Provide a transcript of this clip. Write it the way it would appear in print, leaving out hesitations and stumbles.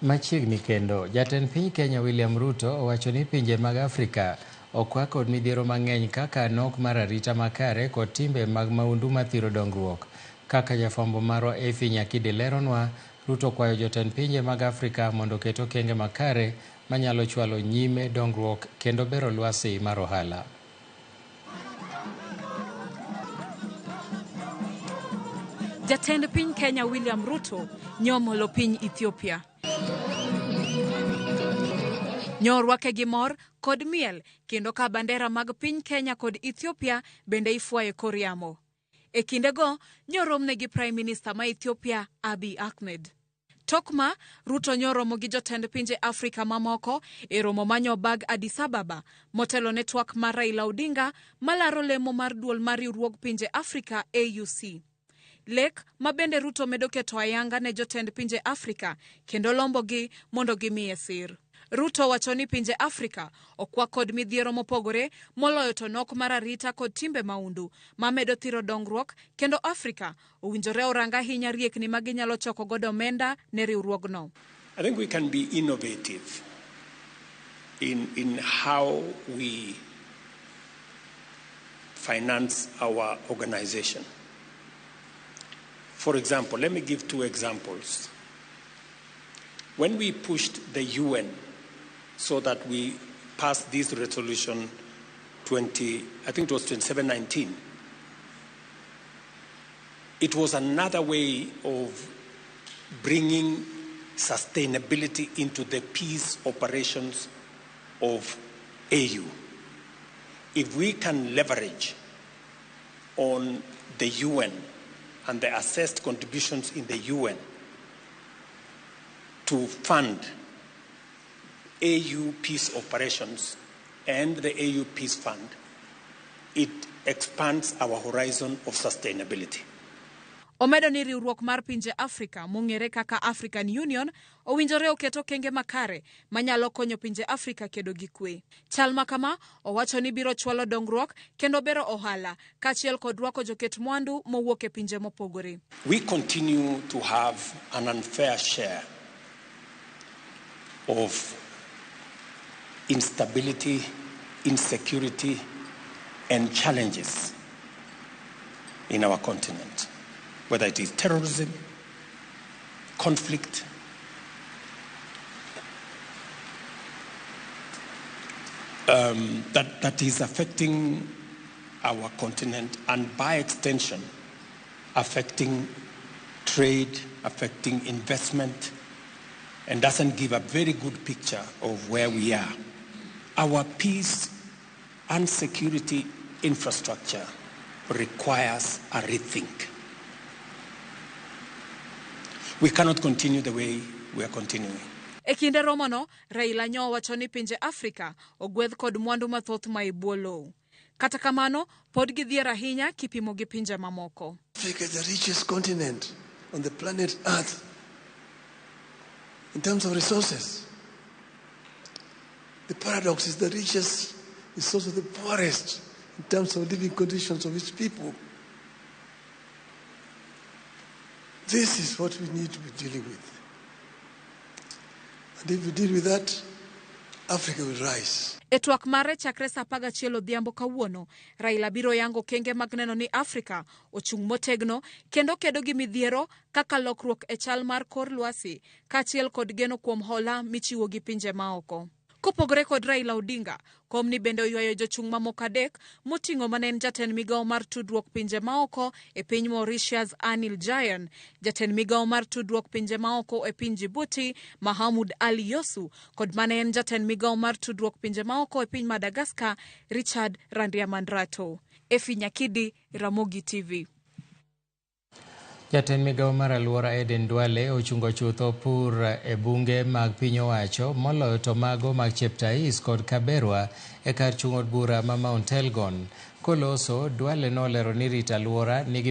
Machiegni kendo, jatend piny Kenya William Ruto owacho ni pinje mag Afrika okwa kod midhiero mang'eny kaka nok mar arita makare kod timbe mag maundu mathiro dongruok. Kaka jafwambo marwa Efi Nyakidi leronwa, Ruto kwayo jotend pinje mag Afrika mondo oket okenge makare manyalo chwalo nyime dongruok kendo bero lwasi mar ohala. Jatend piny Kenya William Ruto nyomolo piny Ethiopia. Nyorwake gi mor kod miel kendo ka bandera mag piny Kenya kod Ethiopia bende ifwaye kor yamo. E kindego nyoromne gi Prime Minister ma Ethiopia Abiy Ahmed. Tokma, Ruto nyoromo gi jotend pinje Afrika mamoko e romo manyo bag Addis Ababa motelo ne twak mar Raila Odinga malaro lemo mar duol mar riwruog pinje Afrika AUC. Lek ma bende Ruto medo keto ayanga ne jotend pinje Afrika kendo lombogi mondo gimiye sir. Ruto wacho ni pinje Afrika okwa kod midhiero mopogore moloyo to nok mar arita kod timbe maundu mamedo thiro dongruok kendo Afrika owinjore oranga ahinya riekni ma ginyalo choko godo omenda ne riwruogno. I think we can be innovative in how we finance our organization. For example, let me give two examples. When we pushed the UN so that we passed this resolution 2719, it was another way of bringing sustainability into the peace operations of AU. If we can leverage on the UN and the assessed contributions in the UN to fund AU peace operations and the AU Peace Fund, it expands our horizon of sustainability. Omedo ni riwruok mar pinje Afrika mong'ere kaka African Union owinjore oketo kenge makare manyalo konyo pinje Afrika kedo gi kwe. Chal makama owacho ni biro chwalo dongruok kendo bero ohala kachiel kod rwako joket mwandu mowuok e pinje mopogore. We continue to have an unfair share of instability, insecurity, and challenges in our continent, whether it is terrorism, conflict, that is affecting our continent and by extension affecting trade, affecting investment, and doesn't give a very good picture of where we are. Our peace and security infrastructure requires a rethink. We cannot continue the way we are continuing. E kinde romono, Raila nyo wacho ni pinje Afrika ogwedh kod mwandu mathoth ma ibuo lowo. Kata kamano, pod gidhier ahinya kipimo gi pinje mamoko. Africa is the richest continent on the planet Earth in terms of resources. The paradox is the richest is also the poorest in terms of living conditions of its people. This is what we need to be dealing with. And if we deal with that, Africa will rise. E twak mare chakre sa 11 odhiambo kawuono, Raila biro yango kenge mag neno ni Afrika ochung' motegno kendo kedo gi midhiero kaka lokruok e chal mar kor lwasi kachiel kod geno kuom hola michiwo gi pinje maoko. Kopogore kod Raila Odinga, komni bende oywayo jochung' mamoko adek moting'o manen jatend migawo mar tudruok pinje maoko e piny Mauritius Anil Jayan, jatend migawo mar tudruok pinje maoko e piny Djibouti Mahamud Ali Yosu kod manen jatend migawo mar tudruok pinje maoko e piny Madagascar Richard Randriamandrato. Efi Nyakidi, Ramogi TV. Jatend migawo mar alwora Eden Duale ochungo chutho pur e bunge mag piny owacho moloyo to mago mag Cheptais kod Kaberwa e kar chung' od bura ma Mount Elgon. Koloso, Duale nolero ni rito alwora nigi